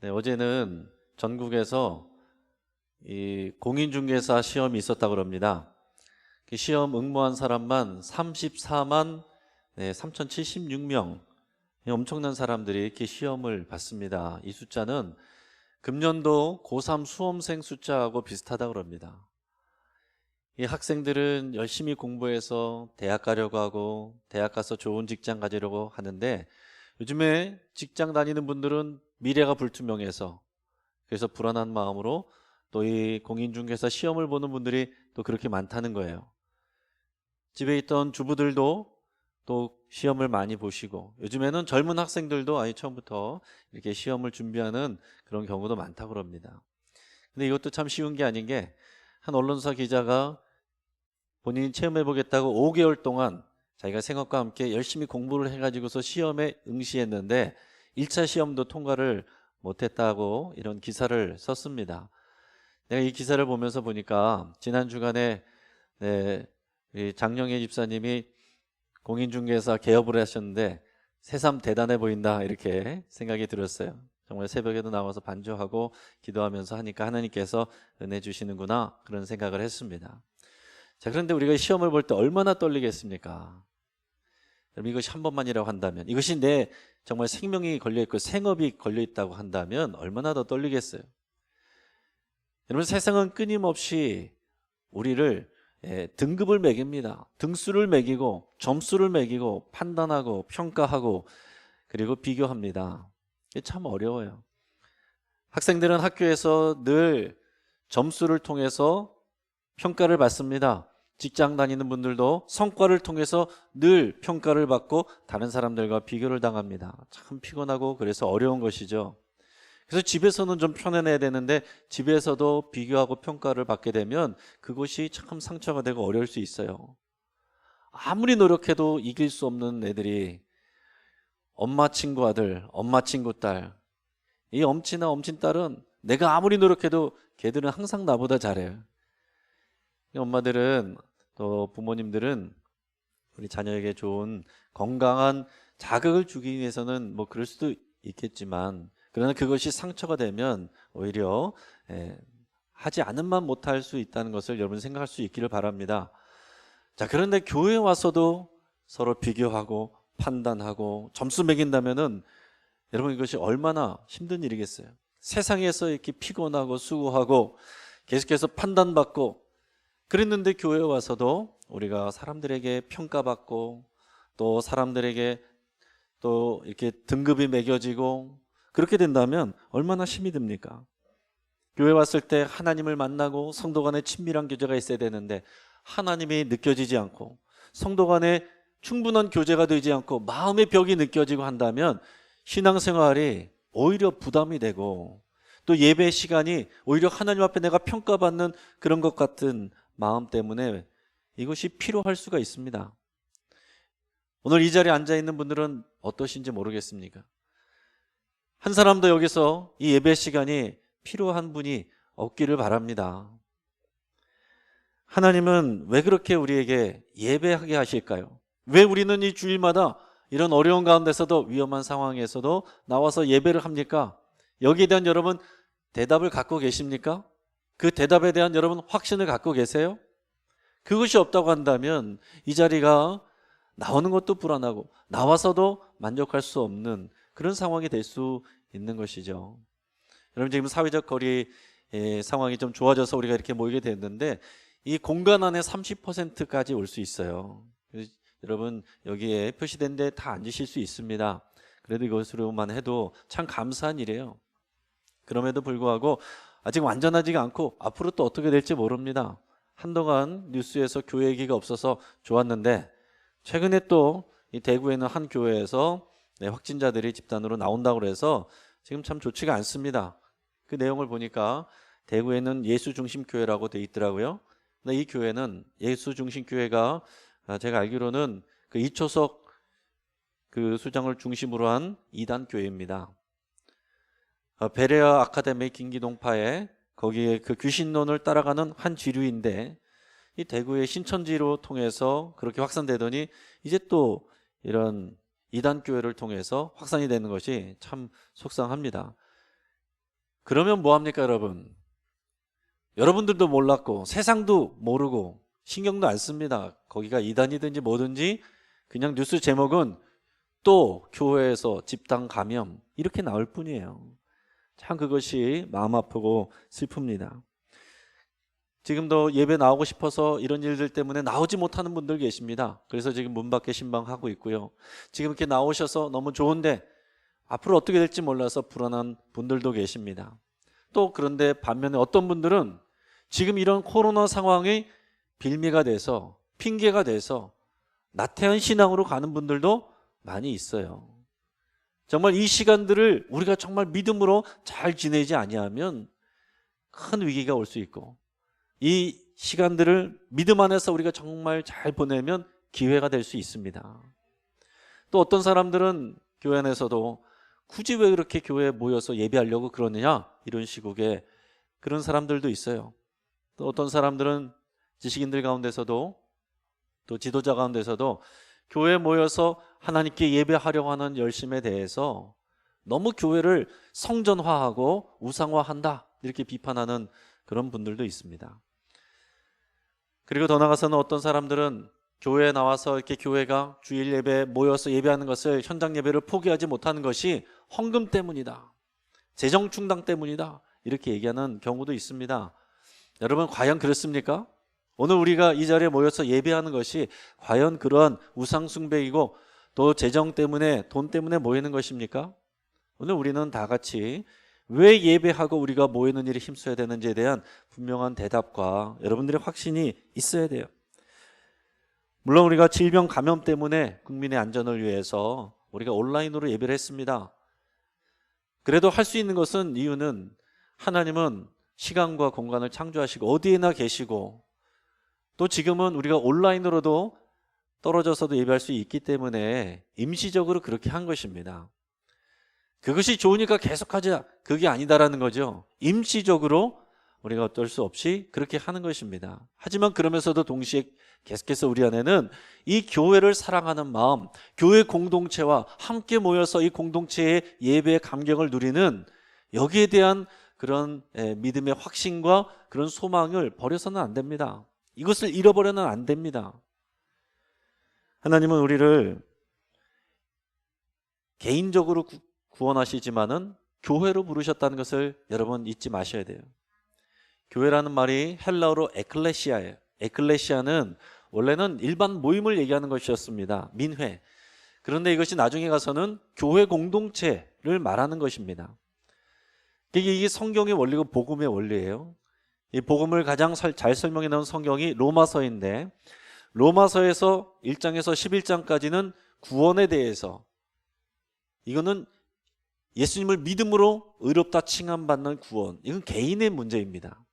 네, 어제는 전국에서 이 공인중개사 시험이 있었다고 합니다. 그 시험 응모한 사람만 34만 3,076명, 엄청난 사람들이 이렇게 시험을 봤습니다. 이 숫자는 금년도 고3 수험생 숫자하고 비슷하다고 합니다. 이 학생들은 열심히 공부해서 대학 가려고 하고 대학 가서 좋은 직장 가지려고 하는데, 요즘에 직장 다니는 분들은 미래가 불투명해서, 그래서 불안한 마음으로 또 이 공인중개사 시험을 보는 분들이 또 그렇게 많다는 거예요. 집에 있던 주부들도 또 시험을 많이 보시고, 요즘에는 젊은 학생들도 아예 처음부터 이렇게 시험을 준비하는 그런 경우도 많다고 합니다. 근데 이것도 참 쉬운 게 아닌 게, 한 언론사 기자가 본인이 체험해 보겠다고 5개월 동안 자기가 생업과 함께 열심히 공부를 해가지고서 시험에 응시했는데 1차 시험도 통과를 못했다고 이런 기사를 썼습니다. 내가 이 기사를 보면서 보니까 지난 주간에 이 장영애 집사님이 공인중개사 개업을 하셨는데 새삼 대단해 보인다, 이렇게 생각이 들었어요. 정말 새벽에도 나와서 반주하고 기도하면서 하니까 하나님께서 은혜 주시는구나, 그런 생각을 했습니다. 자, 그런데 우리가 시험을 볼 때 얼마나 떨리겠습니까? 여러분, 이것이 한 번만이라고 한다면, 이것이 내 정말 생명이 걸려있고 생업이 걸려있다고 한다면 얼마나 더 떨리겠어요? 여러분, 세상은 끊임없이 우리를 등급을 매깁니다. 등수를 매기고 점수를 매기고 판단하고 평가하고 그리고 비교합니다. 이게 참 어려워요. 학생들은 학교에서 늘 점수를 통해서 평가를 받습니다. 직장 다니는 분들도 성과를 통해서 늘 평가를 받고 다른 사람들과 비교를 당합니다. 참 피곤하고 그래서 어려운 것이죠. 그래서 집에서는 좀 편해내야 되는데 집에서도 비교하고 평가를 받게 되면 그것이 참 상처가 되고 어려울 수 있어요. 아무리 노력해도 이길 수 없는 애들이 엄마 친구 아들, 엄마 친구 딸, 이 엄친아 엄친 딸은 내가 아무리 노력해도 걔들은 항상 나보다 잘해요. 엄마들은, 또 부모님들은 우리 자녀에게 좋은 건강한 자극을 주기 위해서는 뭐 그럴 수도 있겠지만, 그러나 그것이 상처가 되면 오히려 하지 않으면 못할 수 있다는 것을 여러분 생각할 수 있기를 바랍니다. 자, 그런데 교회에 와서도 서로 비교하고 판단하고 점수 매긴다면은 여러분, 이것이 얼마나 힘든 일이겠어요? 세상에서 이렇게 피곤하고 수고하고 계속해서 판단받고, 그랬는데 교회에 와서도 우리가 사람들에게 평가받고 또 사람들에게 또 이렇게 등급이 매겨지고, 그렇게 된다면 얼마나 힘이 듭니까? 교회 왔을 때 하나님을 만나고 성도 간에 친밀한 교제가 있어야 되는데 하나님이 느껴지지 않고 성도 간에 충분한 교제가 되지 않고 마음의 벽이 느껴지고 한다면 신앙생활이 오히려 부담이 되고, 또 예배 시간이 오히려 하나님 앞에 내가 평가받는 그런 것 같은 마음 때문에 이것이 필요할 수가 있습니다. 오늘 이 자리에 앉아 있는 분들은 어떠신지 모르겠습니까? 한 사람도 여기서 이 예배 시간이 필요한 분이 없기를 바랍니다. 하나님은 왜 그렇게 우리에게 예배하게 하실까요? 왜 우리는 이 주일마다 이런 어려운 가운데서도 위험한 상황에서도 나와서 예배를 합니까? 여기에 대한 여러분 대답을 갖고 계십니까? 그 대답에 대한 여러분 확신을 갖고 계세요? 그것이 없다고 한다면 이 자리가 나오는 것도 불안하고 나와서도 만족할 수 없는 그런 상황이 될 수 있는 것이죠. 여러분, 지금 사회적 거리 상황이 좀 좋아져서 우리가 이렇게 모이게 됐는데 이 공간 안에 30%까지 올 수 있어요. 여러분, 여기에 표시된 데 다 앉으실 수 있습니다. 그래도 이것으로만 해도 참 감사한 일이에요. 그럼에도 불구하고 아직 완전하지가 않고 앞으로 또 어떻게 될지 모릅니다. 한동안 뉴스에서 교회 얘기가 없어서 좋았는데 최근에 또 이 대구에는 한 교회에서 확진자들이 집단으로 나온다고 해서 지금 참 좋지가 않습니다. 그 내용을 보니까 대구에는 예수중심교회라고 돼 있더라고요. 근데 이 교회는 예수중심교회가 제가 알기로는 그 이초석 그 수장을 중심으로 한 이단 교회입니다. 베레아 아카데미 김기동파에 거기에 그 귀신론을 따라가는 한 지류인데, 이 대구의 신천지로 통해서 그렇게 확산되더니 이제 또 이런 이단 교회를 통해서 확산이 되는 것이 참 속상합니다. 그러면 뭐합니까 여러분? 여러분들도 몰랐고 세상도 모르고 신경도 안 씁니다. 거기가 이단이든지 뭐든지 그냥 뉴스 제목은 또 교회에서 집단 감염 이렇게 나올 뿐이에요. 참 그것이 마음 아프고 슬픕니다. 지금도 예배 나오고 싶어서 이런 일들 때문에 나오지 못하는 분들 계십니다. 그래서 지금 문 밖에 신방하고 있고요. 지금 이렇게 나오셔서 너무 좋은데 앞으로 어떻게 될지 몰라서 불안한 분들도 계십니다. 또 그런데 반면에 어떤 분들은 지금 이런 코로나 상황이 빌미가 돼서 핑계가 돼서 나태한 신앙으로 가는 분들도 많이 있어요. 정말 이 시간들을 우리가 정말 믿음으로 잘 지내지 아니하면 큰 위기가 올 수 있고 이 시간들을 믿음 안에서 우리가 정말 잘 보내면 기회가 될 수 있습니다. 또 어떤 사람들은 교회 안에서도 굳이 왜 그렇게 교회에 모여서 예배하려고 그러느냐 이런 시국에 그런 사람들도 있어요. 또 어떤 사람들은 지식인들 가운데서도 또 지도자 가운데서도 교회에 모여서 하나님께 예배하려고 하는 열심에 대해서 너무 교회를 성전화하고 우상화한다 이렇게 비판하는 그런 분들도 있습니다. 그리고 더 나아가서는 어떤 사람들은 교회에 나와서 이렇게 교회가 주일 예배에 모여서 예배하는 것을 현장 예배를 포기하지 못하는 것이 헌금 때문이다. 재정 충당 때문이다. 이렇게 얘기하는 경우도 있습니다. 여러분 과연 그렇습니까? 오늘 우리가 이 자리에 모여서 예배하는 것이 과연 그러한 우상 숭배이고 또 재정 때문에 돈 때문에 모이는 것입니까? 오늘 우리는 다 같이 왜 예배하고 우리가 모이는 일에 힘써야 되는지에 대한 분명한 대답과 여러분들의 확신이 있어야 돼요. 물론 우리가 질병 감염 때문에 국민의 안전을 위해서 우리가 온라인으로 예배를 했습니다. 그래도 할 수 있는 것은 이유는 하나님은 시간과 공간을 창조하시고 어디에나 계시고 또 지금은 우리가 온라인으로도 떨어져서도 예배할 수 있기 때문에 임시적으로 그렇게 한 것입니다. 그것이 좋으니까 계속하자 그게 아니다라는 거죠. 임시적으로 우리가 어쩔 수 없이 그렇게 하는 것입니다. 하지만 그러면서도 동시에 계속해서 우리 안에는 이 교회를 사랑하는 마음, 교회 공동체와 함께 모여서 이 공동체의 예배의 감격을 누리는 여기에 대한 그런 믿음의 확신과 그런 소망을 버려서는 안 됩니다. 이것을 잃어버려는 안 됩니다. 하나님은 우리를 개인적으로 구원하시지만은 교회로 부르셨다는 것을 여러분 잊지 마셔야 돼요. 교회라는 말이 헬라어로 에클레시아예요. 에클레시아는 원래는 일반 모임을 얘기하는 것이었습니다. 민회. 그런데 이것이 나중에 가서는 교회 공동체를 말하는 것입니다. 이게 성경의 원리고 복음의 원리예요. 이 복음을 가장 잘 설명해 놓은 성경이 로마서인데 로마서에서 1장에서 11장까지는 구원에 대해서 이거는 예수님을 믿음으로 의롭다 칭함받는 구원, 이건 개인의 문제입니다.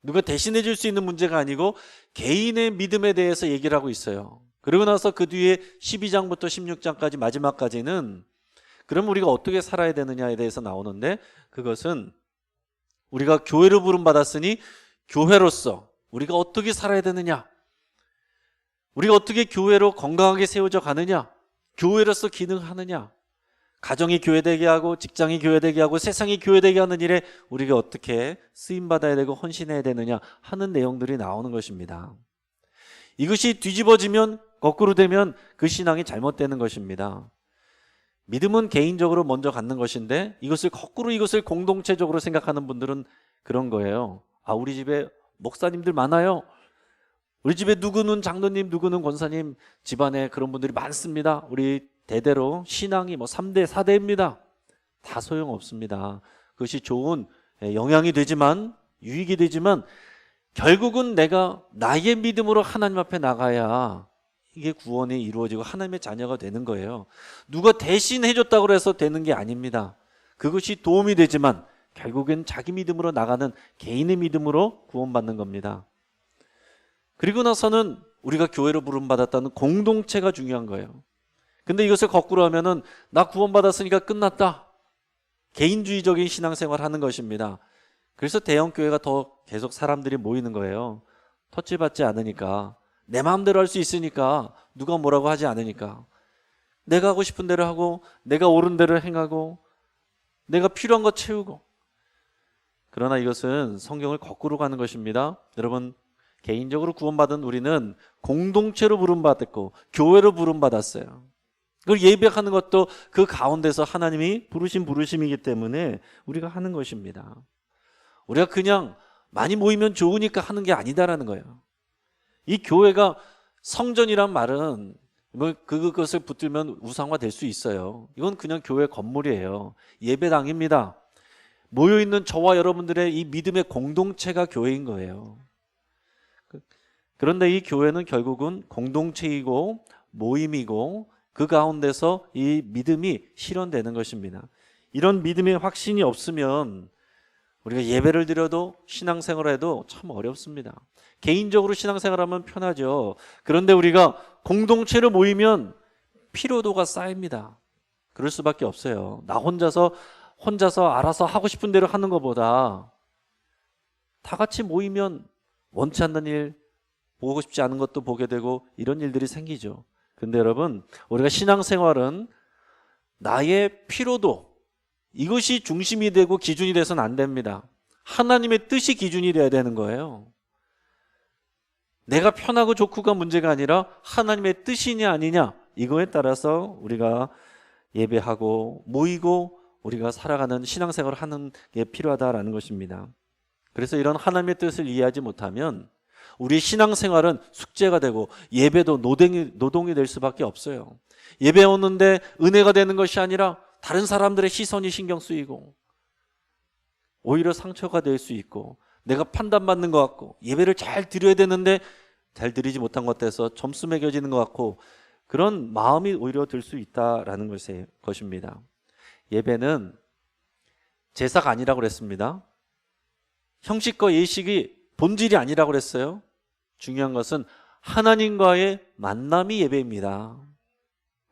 누가 대신해 줄 수 있는 문제가 아니고 개인의 믿음에 대해서 얘기를 하고 있어요. 그리고 나서 그 뒤에 12장부터 16장까지 마지막까지는 그럼 우리가 어떻게 살아야 되느냐에 대해서 나오는데 그것은 우리가 교회로 부름받았으니 교회로서 우리가 어떻게 살아야 되느냐, 우리가 어떻게 교회로 건강하게 세워져 가느냐, 교회로서 기능하느냐, 가정이 교회되게 하고 직장이 교회되게 하고 세상이 교회되게 하는 일에 우리가 어떻게 쓰임받아야 되고 헌신해야 되느냐 하는 내용들이 나오는 것입니다. 이것이 뒤집어지면 거꾸로 되면 그 신앙이 잘못되는 것입니다. 믿음은 개인적으로 먼저 갖는 것인데 이것을 거꾸로 이것을 공동체적으로 생각하는 분들은 그런 거예요. 아, 우리 집에 목사님들 많아요. 우리 집에 누구는 장로님, 누구는 권사님, 집안에 그런 분들이 많습니다. 우리 대대로 신앙이 3대, 4대입니다. 다 소용없습니다. 그것이 좋은 영향이 되지만 유익이 되지만 결국은 내가 나의 믿음으로 하나님 앞에 나가야 이게 구원이 이루어지고 하나님의 자녀가 되는 거예요. 누가 대신 해줬다고 해서 되는 게 아닙니다. 그것이 도움이 되지만 결국엔 자기 믿음으로 나가는 개인의 믿음으로 구원받는 겁니다. 그리고 나서는 우리가 교회로 부름받았다는 공동체가 중요한 거예요. 근데 이것을 거꾸로 하면은 나 구원받았으니까 끝났다. 개인주의적인 신앙생활 하는 것입니다. 그래서 대형교회가 더 계속 사람들이 모이는 거예요. 터치받지 않으니까, 내 마음대로 할 수 있으니까, 누가 뭐라고 하지 않으니까, 내가 하고 싶은 대로 하고 내가 옳은 대로 행하고 내가 필요한 거 채우고 그러나 이것은 성경을 거꾸로 가는 것입니다. 여러분, 개인적으로 구원받은 우리는 공동체로 부름받았고 교회로 부름받았어요. 그걸 예배하는 것도 그 가운데서 하나님이 부르신 부르심이기 때문에 우리가 하는 것입니다. 우리가 그냥 많이 모이면 좋으니까 하는 게 아니다라는 거예요. 이 교회가 성전이란 말은 뭐 그것을 붙들면 우상화될 수 있어요. 이건 그냥 교회 건물이에요. 예배당입니다. 모여있는 저와 여러분들의 이 믿음의 공동체가 교회인 거예요. 그런데 이 교회는 결국은 공동체이고 모임이고 그 가운데서 이 믿음이 실현되는 것입니다. 이런 믿음의 확신이 없으면 우리가 예배를 드려도 신앙생활을 해도 참 어렵습니다. 개인적으로 신앙생활하면 편하죠. 그런데 우리가 공동체로 모이면 피로도가 쌓입니다. 그럴 수밖에 없어요. 나 혼자서 알아서 하고 싶은 대로 하는 것보다 다 같이 모이면 원치 않는 일, 보고 싶지 않은 것도 보게 되고 이런 일들이 생기죠. 근데 여러분, 우리가 신앙생활은 나의 피로도, 이것이 중심이 되고 기준이 돼서는 안 됩니다. 하나님의 뜻이 기준이 돼야 되는 거예요. 내가 편하고 좋고가 문제가 아니라 하나님의 뜻이냐 아니냐, 이거에 따라서 우리가 예배하고 모이고 우리가 살아가는 신앙생활을 하는 게 필요하다라는 것입니다. 그래서 이런 하나님의 뜻을 이해하지 못하면 우리 신앙생활은 숙제가 되고 예배도 노동이 될 수밖에 없어요. 예배 오는데 은혜가 되는 것이 아니라 다른 사람들의 시선이 신경 쓰이고 오히려 상처가 될 수 있고 내가 판단받는 것 같고 예배를 잘 드려야 되는데 잘 드리지 못한 것 같아서 점수 매겨지는 것 같고 그런 마음이 오히려 들 수 있다라는 것입니다. 예배는 제사가 아니라고 그랬습니다. 형식과 예식이 본질이 아니라고 그랬어요. 중요한 것은 하나님과의 만남이 예배입니다.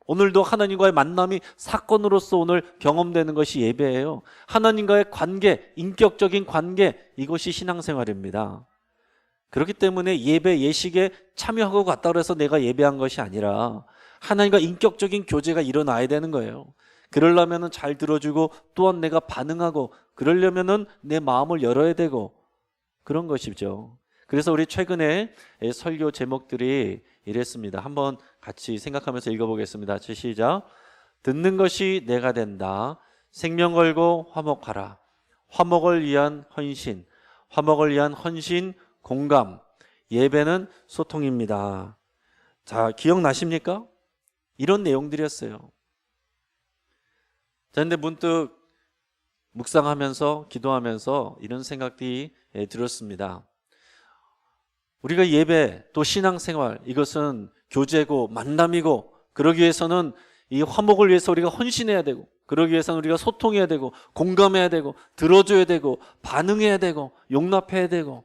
오늘도 하나님과의 만남이 사건으로서 오늘 경험되는 것이 예배예요. 하나님과의 관계, 인격적인 관계, 이것이 신앙생활입니다. 그렇기 때문에 예배, 예식에 참여하고 갔다고 해서 내가 예배한 것이 아니라 하나님과 인격적인 교제가 일어나야 되는 거예요. 그러려면 잘 들어주고 또한 내가 반응하고 그러려면 내 마음을 열어야 되고 그런 것이죠. 그래서 우리 최근에 설교 제목들이 이랬습니다. 한번 같이 생각하면서 읽어보겠습니다. 시작. 듣는 것이 내가 된다. 생명 걸고 화목하라. 화목을 위한 헌신. 화목을 위한 헌신, 공감. 예배는 소통입니다. 자, 기억나십니까? 이런 내용들이었어요. 자, 근데 문득 묵상하면서 기도하면서 이런 생각이 들었습니다. 우리가 예배 또 신앙생활 이것은 교제고 만남이고 그러기 위해서는 이 화목을 위해서 우리가 헌신해야 되고 그러기 위해서는 우리가 소통해야 되고 공감해야 되고 들어줘야 되고 반응해야 되고 용납해야 되고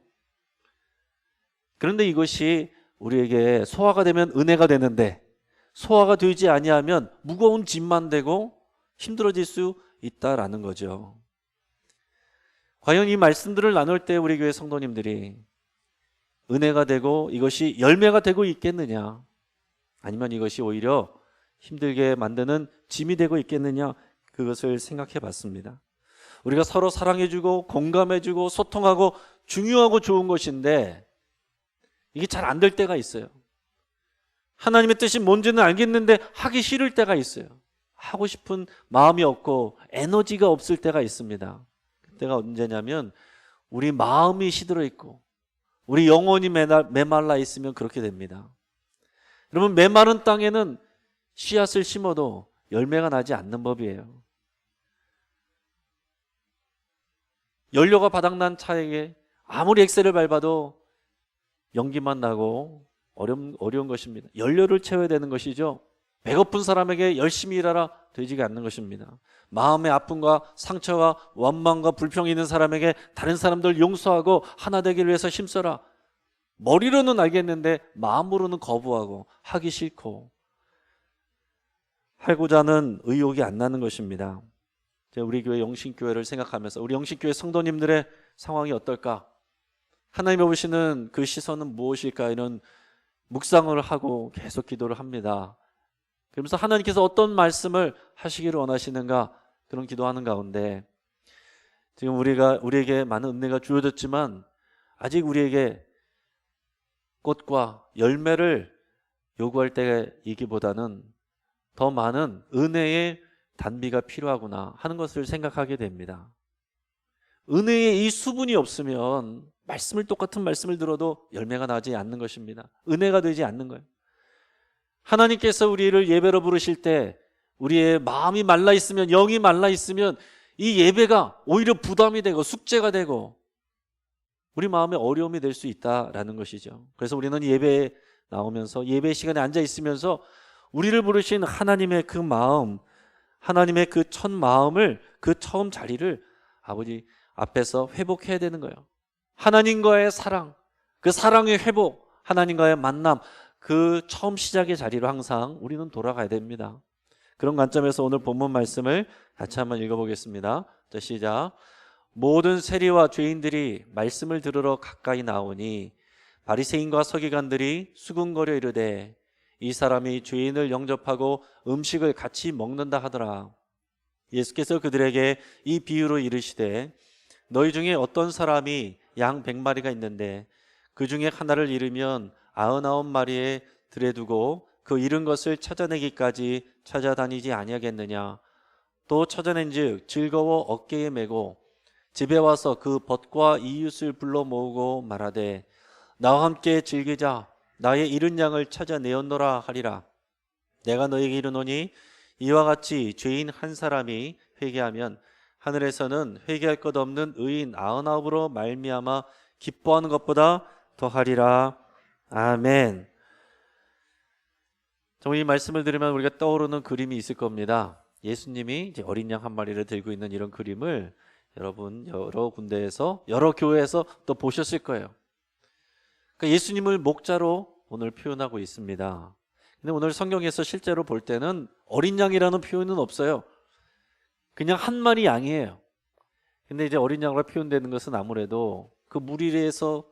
그런데 이것이 우리에게 소화가 되면 은혜가 되는데 소화가 되지 아니하면 무거운 짐만 되고 힘들어질 수 있다라는 거죠. 과연 이 말씀들을 나눌 때 우리 교회 성도님들이 은혜가 되고 이것이 열매가 되고 있겠느냐 아니면 이것이 오히려 힘들게 만드는 짐이 되고 있겠느냐 그것을 생각해 봤습니다. 우리가 서로 사랑해주고 공감해주고 소통하고 중요하고 좋은 것인데 이게 잘 안 될 때가 있어요. 하나님의 뜻이 뭔지는 알겠는데 하기 싫을 때가 있어요. 하고 싶은 마음이 없고 에너지가 없을 때가 있습니다. 그때가 언제냐면 우리 마음이 시들어 있고 우리 영혼이 메말라 있으면 그렇게 됩니다. 여러분, 메마른 땅에는 씨앗을 심어도 열매가 나지 않는 법이에요. 연료가 바닥난 차에게 아무리 엑셀을 밟아도 연기만 나고 어려운 것입니다. 연료를 채워야 되는 것이죠. 배고픈 사람에게 열심히 일하라 되지가 않는 것입니다. 마음의 아픔과 상처와 원망과 불평이 있는 사람에게 다른 사람들 용서하고 하나 되기를 위해서 힘써라. 머리로는 알겠는데 마음으로는 거부하고 하기 싫고 하고자 하는 의욕이 안 나는 것입니다. 우리 교회 영신교회를 생각하면서 우리 영신교회 성도님들의 상황이 어떨까? 하나님이 보시는 그 시선은 무엇일까? 이런 묵상을 하고 계속 기도를 합니다. 그러면서 하나님께서 어떤 말씀을 하시기를 원하시는가 그런 기도하는 가운데 지금 우리에게 많은 은혜가 주어졌지만 아직 우리에게 꽃과 열매를 요구할 때이기보다는 더 많은 은혜의 단비가 필요하구나 하는 것을 생각하게 됩니다. 은혜의 이 수분이 없으면 똑같은 말씀을 들어도 열매가 나지 않는 것입니다. 은혜가 되지 않는 거예요. 하나님께서 우리를 예배로 부르실 때 우리의 마음이 말라 있으면, 영이 말라 있으면 이 예배가 오히려 부담이 되고 숙제가 되고 우리 마음에 어려움이 될 수 있다라는 것이죠. 그래서 우리는 예배에 나오면서, 예배 시간에 앉아 있으면서 우리를 부르신 하나님의 그 마음, 하나님의 그 첫 마음을, 그 처음 자리를 아버지 앞에서 회복해야 되는 거예요. 하나님과의 사랑, 그 사랑의 회복, 하나님과의 만남, 그 처음 시작의 자리로 항상 우리는 돌아가야 됩니다. 그런 관점에서 오늘 본문 말씀을 같이 한번 읽어보겠습니다. 자, 시작. 모든 세리와 죄인들이 말씀을 들으러 가까이 나오니 바리새인과 서기관들이 수군거려 이르되 이 사람이 죄인을 영접하고 음식을 같이 먹는다 하더라. 예수께서 그들에게 이 비유로 이르시되 너희 중에 어떤 사람이 양 100마리가 있는데 그 중에 하나를 잃으면 99마리에 들에 두고 그 잃은 것을 찾아내기까지 찾아다니지 아니하겠느냐. 또 찾아낸즉 즐거워 어깨에 메고 집에 와서 그 벗과 이웃을 불러 모으고 말하되 나와 함께 즐기자. 나의 잃은 양을 찾아내었노라 하리라. 내가 너에게 이르노니 이와 같이 죄인 한 사람이 회개하면 하늘에서는 회개할 것 없는 의인 99으로 말미암아 기뻐하는 것보다 더하리라. 아멘. 정말 이 말씀을 들으면 우리가 떠오르는 그림이 있을 겁니다. 예수님이 이제 어린 양 한 마리를 들고 있는 이런 그림을 여러분 여러 군데에서, 여러 교회에서 또 보셨을 거예요. 그러니까 예수님을 목자로 오늘 표현하고 있습니다. 근데 오늘 성경에서 실제로 볼 때는 어린 양이라는 표현은 없어요. 그냥 한 마리 양이에요. 근데 이제 어린 양으로 표현되는 것은 아무래도 그 무리에서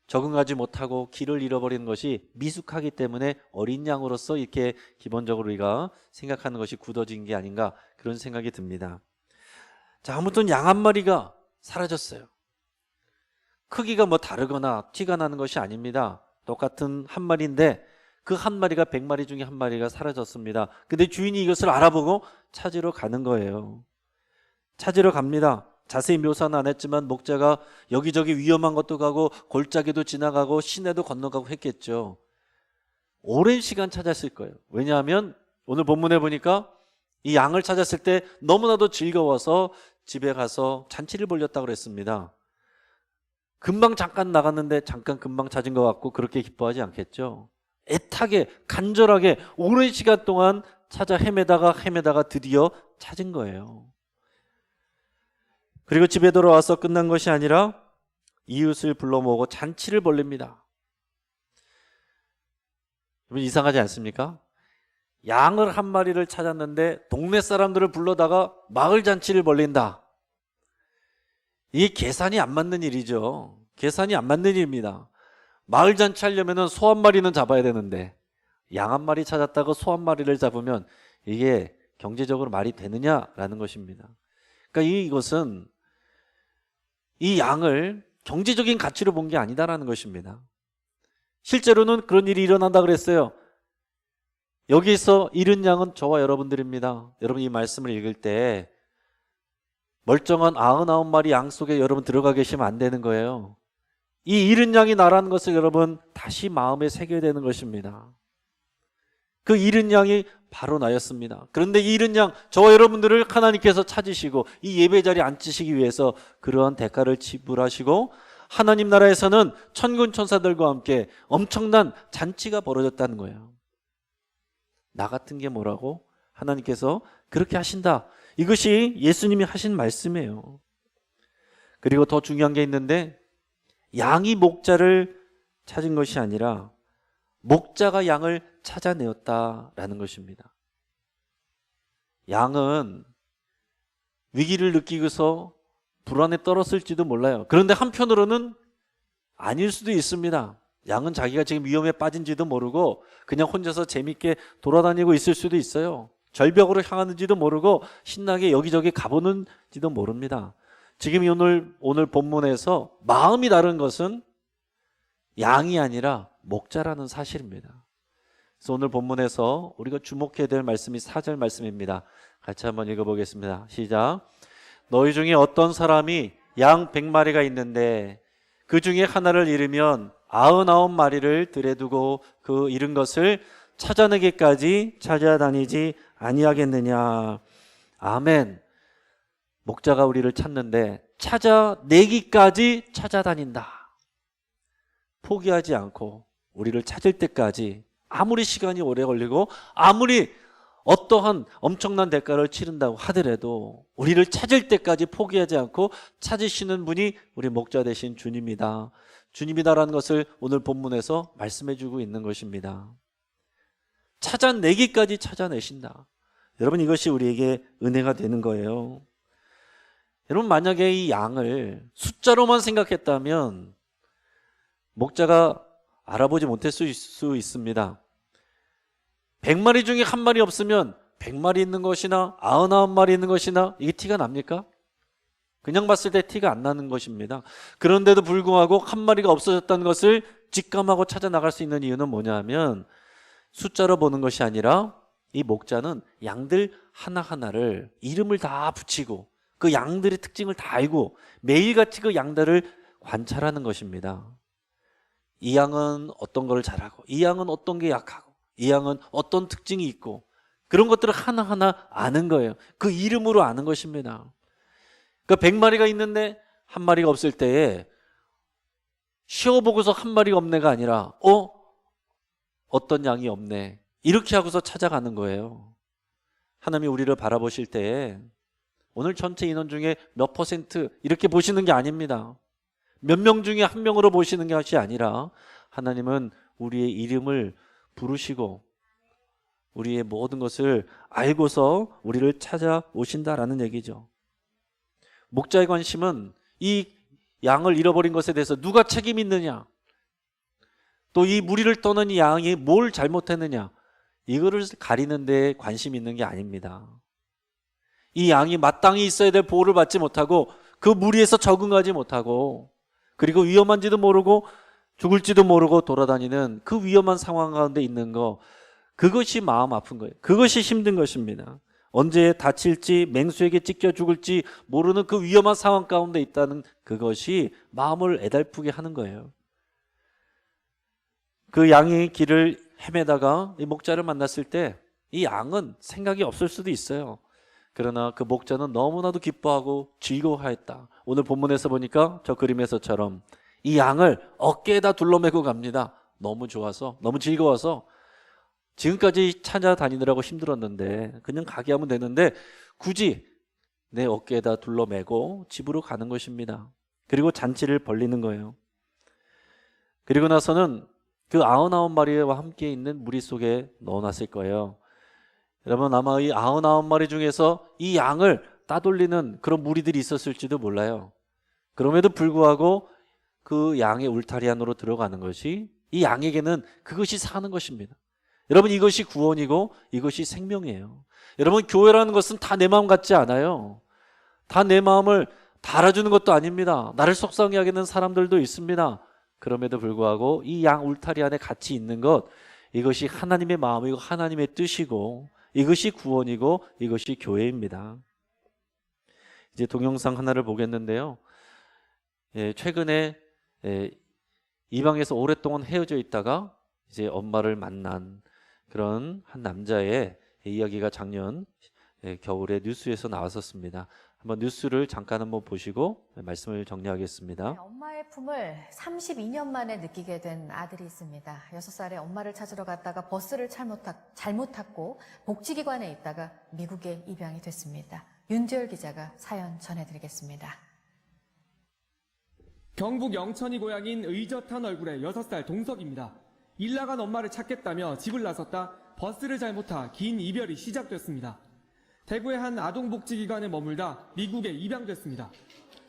적응하지 못하고 길을 잃어버리는 것이 미숙하기 때문에 어린 양으로서 이렇게 기본적으로 우리가 생각하는 것이 굳어진 게 아닌가, 그런 생각이 듭니다. 자, 아무튼 양 한 마리가 사라졌어요. 크기가 뭐 다르거나 티가 나는 것이 아닙니다. 똑같은 한 마리인데 그 한 마리가 100마리 중에 한 마리가 사라졌습니다. 근데 주인이 이것을 알아보고 찾으러 가는 거예요. 찾으러 갑니다. 자세히 묘사는 안 했지만 목자가 여기저기 위험한 것도 가고 골짜기도 지나가고 시내도 건너가고 했겠죠. 오랜 시간 찾았을 거예요. 왜냐하면 오늘 본문에 보니까 이 양을 찾았을 때 너무나도 즐거워서 집에 가서 잔치를 벌였다고 그랬습니다. 금방 잠깐 나갔는데 잠깐 금방 찾은 것 같고 그렇게 기뻐하지 않겠죠. 애타게 간절하게 오랜 시간 동안 찾아 헤매다가 드디어 찾은 거예요. 그리고 집에 돌아와서 끝난 것이 아니라 이웃을 불러 모으고 잔치를 벌립니다. 이상하지 않습니까? 양을 한 마리를 찾았는데 동네 사람들을 불러다가 마을 잔치를 벌린다. 이게 계산이 안 맞는 일이죠. 계산이 안 맞는 일입니다. 마을 잔치 하려면 소 한 마리는 잡아야 되는데 양 한 마리 찾았다고 소 한 마리를 잡으면 이게 경제적으로 말이 되느냐라는 것입니다. 그러니까 이것은 이 양을 경제적인 가치로 본 게 아니다라는 것입니다. 실제로는 그런 일이 일어난다 그랬어요. 여기서 잃은 양은 저와 여러분들입니다. 여러분 이 말씀을 읽을 때 멀쩡한 99마리 양 속에 여러분 들어가 계시면 안 되는 거예요. 이 잃은 양이 나라는 것을 여러분 다시 마음에 새겨야 되는 것입니다. 그 잃은 양이 바로 나였습니다. 그런데 이 잃은 양, 저와 여러분들을 하나님께서 찾으시고 이 예배 자리에 앉히시기 위해서 그러한 대가를 지불하시고 하나님 나라에서는 천군 천사들과 함께 엄청난 잔치가 벌어졌다는 거예요. 나 같은 게 뭐라고? 하나님께서 그렇게 하신다. 이것이 예수님이 하신 말씀이에요. 그리고 더 중요한 게 있는데 양이 목자를 찾은 것이 아니라 목자가 양을 찾아내었다라는 것입니다. 양은 위기를 느끼고서 불안에 떨었을지도 몰라요. 그런데 한편으로는 아닐 수도 있습니다. 양은 자기가 지금 위험에 빠진지도 모르고 그냥 혼자서 재밌게 돌아다니고 있을 수도 있어요. 절벽으로 향하는지도 모르고 신나게 여기저기 가보는지도 모릅니다. 지금 오늘 본문에서 마음이 다른 것은 양이 아니라 목자라는 사실입니다. 그래서 오늘 본문에서 우리가 주목해야 될 말씀이 4절 말씀입니다. 같이 한번 읽어보겠습니다. 시작. 너희 중에 어떤 사람이 양 100마리가 있는데 그 중에 하나를 잃으면 99마리를 들에 두고 그 잃은 것을 찾아내기까지 찾아다니지 아니하겠느냐. 아멘. 목자가 우리를 찾는데 찾아내기까지 찾아다닌다. 포기하지 않고 우리를 찾을 때까지 아무리 시간이 오래 걸리고 아무리 어떠한 엄청난 대가를 치른다고 하더라도 우리를 찾을 때까지 포기하지 않고 찾으시는 분이 우리 목자 되신 주님이다. 주님이다라는 것을 오늘 본문에서 말씀해 주고 있는 것입니다. 찾아내기까지 찾아내신다. 여러분, 이것이 우리에게 은혜가 되는 거예요. 여러분, 만약에 이 양을 숫자로만 생각했다면 목자가 알아보지 못했을 수 있습니다. 100마리 중에 한 마리 없으면 100마리 있는 것이나 99마리 있는 것이나 이게 티가 납니까? 그냥 봤을 때 티가 안 나는 것입니다. 그런데도 불구하고 한 마리가 없어졌다는 것을 직감하고 찾아 나갈 수 있는 이유는 뭐냐면 숫자로 보는 것이 아니라 이 목자는 양들 하나하나를 이름을 다 붙이고 그 양들의 특징을 다 알고 매일같이 그 양들을 관찰하는 것입니다. 이 양은 어떤 걸 잘하고 이 양은 어떤 게 약하고 이 양은 어떤 특징이 있고 그런 것들을 하나하나 아는 거예요. 그 이름으로 아는 것입니다. 그러니까 100마리가 있는데 한 마리가 없을 때에 쉬어보고서 한 마리가 없네가 아니라 어떤 양이 없네 이렇게 하고서 찾아가는 거예요. 하나님이 우리를 바라보실 때에 오늘 전체 인원 중에 몇 퍼센트 이렇게 보시는 게 아닙니다. 몇 명 중에 한 명으로 보시는 것이 아니라 하나님은 우리의 이름을 부르시고 우리의 모든 것을 알고서 우리를 찾아오신다라는 얘기죠. 목자의 관심은 이 양을 잃어버린 것에 대해서 누가 책임 있느냐, 또 이 무리를 떠난 이 양이 뭘 잘못했느냐, 이거를 가리는 데 관심이 있는 게 아닙니다. 이 양이 마땅히 있어야 될 보호를 받지 못하고 그 무리에서 적응하지 못하고 그리고 위험한지도 모르고 죽을지도 모르고 돌아다니는 그 위험한 상황 가운데 있는 거, 그것이 마음 아픈 거예요. 그것이 힘든 것입니다. 언제 다칠지 맹수에게 찢겨 죽을지 모르는 그 위험한 상황 가운데 있다는 그것이 마음을 애달프게 하는 거예요. 그 양의 길을 헤매다가 이 목자를 만났을 때 이 양은 생각이 없을 수도 있어요. 그러나 그 목자는 너무나도 기뻐하고 즐거워하였다. 오늘 본문에서 보니까 저 그림에서처럼 이 양을 어깨에다 둘러매고 갑니다. 너무 좋아서, 너무 즐거워서. 지금까지 찾아다니느라고 힘들었는데 그냥 가게 하면 되는데 굳이 내 어깨에다 둘러매고 집으로 가는 것입니다. 그리고 잔치를 벌리는 거예요. 그리고 나서는 그 99마리와 함께 있는 무리 속에 넣어놨을 거예요. 여러분, 아마 이 99마리 중에서 이 양을 따돌리는 그런 무리들이 있었을지도 몰라요. 그럼에도 불구하고 그 양의 울타리 안으로 들어가는 것이 이 양에게는 그것이 사는 것입니다. 여러분, 이것이 구원이고 이것이 생명이에요. 여러분, 교회라는 것은 다 내 마음 같지 않아요. 다 내 마음을 다 알아주는 것도 아닙니다. 나를 속상해 하겠는 사람들도 있습니다. 그럼에도 불구하고 이 양 울타리 안에 같이 있는 것, 이것이 하나님의 마음이고 하나님의 뜻이고 이것이 구원이고 이것이 교회입니다. 이제 동영상 하나를 보겠는데요. 최근에 이방에서 오랫동안 헤어져 있다가 이제 엄마를 만난 그런 한 남자의 이야기가 작년 겨울에 뉴스에서 나왔었습니다. 한번 뉴스를 잠깐 한번 보시고 말씀을 정리하겠습니다. 네, 엄마의 품을 32년 만에 느끼게 된 아들이 있습니다. 6살에 엄마를 찾으러 갔다가 버스를 잘못 탔고 복지기관에 있다가 미국에 입양이 됐습니다. 윤지열 기자가 사연 전해드리겠습니다. 경북 영천이 고향인 의젓한 얼굴의 6살 동석입니다. 일 나간 엄마를 찾겠다며 집을 나섰다 버스를 잘못 타 긴 이별이 시작됐습니다. 대구의 한 아동복지기관에 머물다 미국에 입양됐습니다.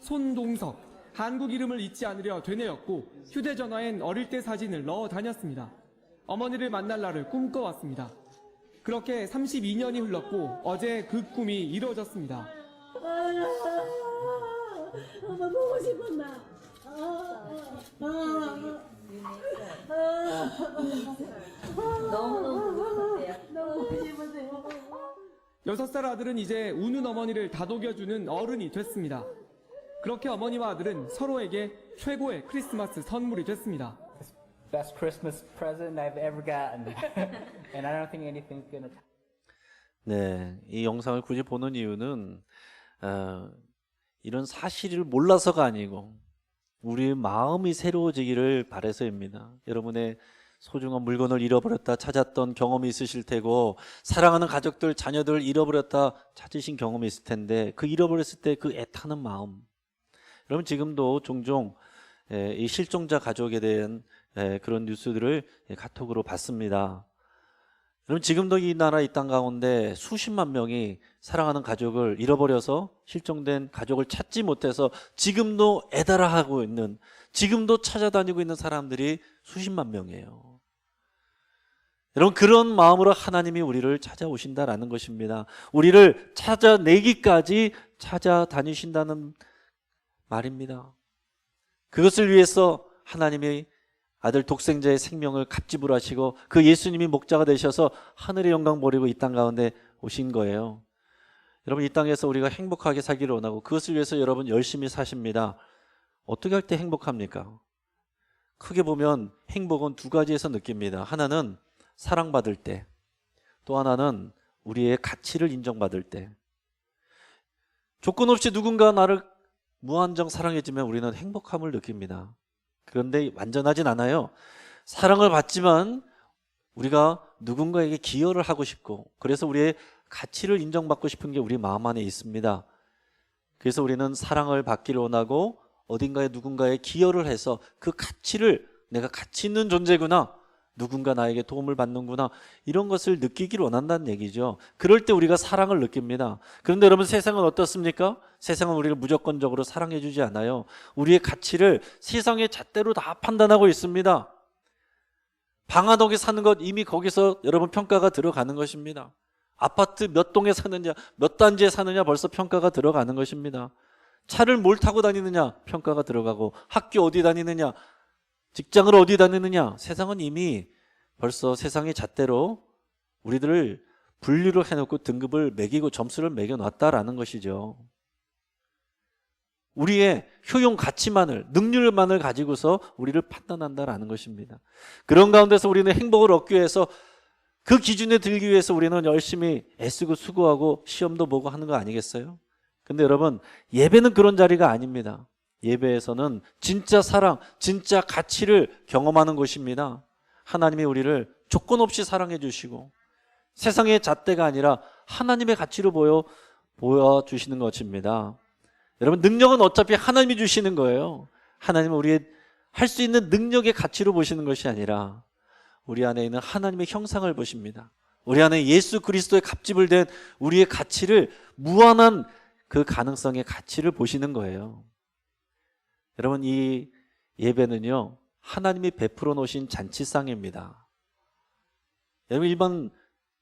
손동석, 한국 이름을 잊지 않으려 되뇌었고 휴대전화엔 어릴 때 사진을 넣어 다녔습니다. 어머니를 만날 날을 꿈꿔왔습니다. 그렇게 32년이 흘렀고 어제 그 꿈이 이루어졌습니다. 엄마 보고 싶었나? 너무 보고 싶으세요. 6살 아들은 이제 우는 어머니를 다독여주는 어른이 됐습니다. 그렇게 어머니와 아들은 서로에게 최고의 크리스마스 선물이 됐습니다. Best Christmas present I've ever gotten. And I don't think anything's gonna 네, 이 영상을 굳이 보는 이유는 이런 사실을 몰라서가 아니고 우리의 마음이 새로워지기를 바라서입니다. 여러분의 소중한 물건을 잃어버렸다 찾았던 경험이 있으실 테고, 사랑하는 가족들, 자녀들 잃어버렸다 찾으신 경험이 있을 텐데, 그 잃어버렸을 때 그 애타는 마음, 여러분 지금도 종종 이 실종자 가족에 대한 그런 뉴스들을 카톡으로 받습니다. 여러분 지금도 이 나라 이 땅 가운데 수십만 명이 사랑하는 가족을 잃어버려서 실종된 가족을 찾지 못해서 지금도 애달아하고 있는, 지금도 찾아다니고 있는 사람들이 수십만 명이에요. 여러분 그런 마음으로 하나님이 우리를 찾아오신다라는 것입니다. 우리를 찾아내기까지 찾아다니신다는 말입니다. 그것을 위해서 하나님이 아들 독생자의 생명을 갑집을 하시고 그 예수님이 목자가 되셔서 하늘의 영광 버리고 이 땅 가운데 오신 거예요. 여러분 이 땅에서 우리가 행복하게 살기를 원하고 그것을 위해서 여러분 열심히 사십니다. 어떻게 할 때 행복합니까? 크게 보면 행복은 두 가지에서 느낍니다. 하나는 사랑받을 때, 또 하나는 우리의 가치를 인정받을 때. 조건 없이 누군가 나를 무한정 사랑해주면 우리는 행복함을 느낍니다. 그런데 완전하진 않아요. 사랑을 받지만 우리가 누군가에게 기여를 하고 싶고, 그래서 우리의 가치를 인정받고 싶은 게 우리 마음 안에 있습니다. 그래서 우리는 사랑을 받기를 원하고 어딘가에 누군가에 기여를 해서 그 가치를, 내가 가치 있는 존재구나, 누군가 나에게 도움을 받는구나, 이런 것을 느끼기를 원한다는 얘기죠. 그럴 때 우리가 사랑을 느낍니다. 그런데 여러분 세상은 어떻습니까? 세상은 우리를 무조건적으로 사랑해 주지 않아요. 우리의 가치를 세상의 잣대로 다 판단하고 있습니다. 방화동에 사는 것 이미 거기서 여러분 평가가 들어가는 것입니다. 아파트 몇 동에 사느냐, 몇 단지에 사느냐 벌써 평가가 들어가는 것입니다. 차를 뭘 타고 다니느냐 평가가 들어가고, 학교 어디 다니느냐, 직장을 어디 다니느냐, 세상은 이미 벌써 세상의 잣대로 우리들을 분류를 해놓고 등급을 매기고 점수를 매겨놨다라는 것이죠. 우리의 효용 가치만을, 능률만을 가지고서 우리를 판단한다라는 것입니다. 그런 가운데서 우리는 행복을 얻기 위해서, 그 기준에 들기 위해서 우리는 열심히 애쓰고 수고하고 시험도 보고 하는 거 아니겠어요? 근데 여러분 예배는 그런 자리가 아닙니다. 예배에서는 진짜 사랑, 진짜 가치를 경험하는 곳입니다. 하나님이 우리를 조건 없이 사랑해 주시고 세상의 잣대가 아니라 하나님의 가치로 보여주시는 것입니다. 여러분 능력은 어차피 하나님이 주시는 거예요. 하나님은 우리의 할 수 있는 능력의 가치로 보시는 것이 아니라 우리 안에 있는 하나님의 형상을 보십니다. 우리 안에 예수 그리스도의 갑집을 댄 우리의 가치를, 무한한 그 가능성의 가치를 보시는 거예요. 여러분 이 예배는요 하나님이 베풀어 놓으신 잔치상입니다. 여러분 일반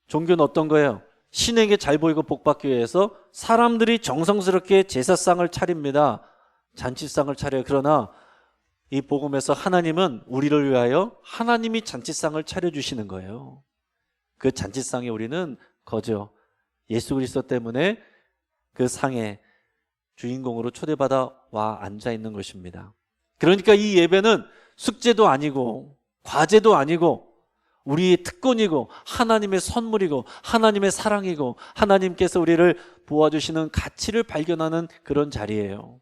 종교는 어떤 거예요? 신에게 잘 보이고 복받기 위해서 사람들이 정성스럽게 제사상을 차립니다. 잔치상을 차려요. 그러나 이 복음에서 하나님은 우리를 위하여 하나님이 잔치상을 차려주시는 거예요. 그 잔치상에 우리는 거저 예수 그리스도 때문에 그 상에 주인공으로 초대받아 와 앉아 있는 것입니다. 그러니까 이 예배는 숙제도 아니고 과제도 아니고 우리의 특권이고 하나님의 선물이고 하나님의 사랑이고 하나님께서 우리를 보아주시는 가치를 발견하는 그런 자리예요.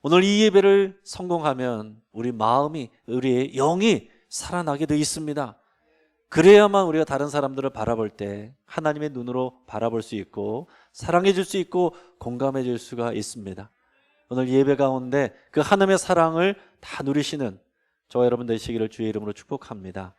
오늘 이 예배를 성공하면 우리 마음이, 우리의 영이 살아나게 되어 있습니다. 그래야만 우리가 다른 사람들을 바라볼 때 하나님의 눈으로 바라볼 수 있고 사랑해 줄 수 있고 공감해 줄 수가 있습니다. 오늘 예배 가운데 그 하나님의 사랑을 다 누리시는 저와 여러분 되시기를 주의 이름으로 축복합니다.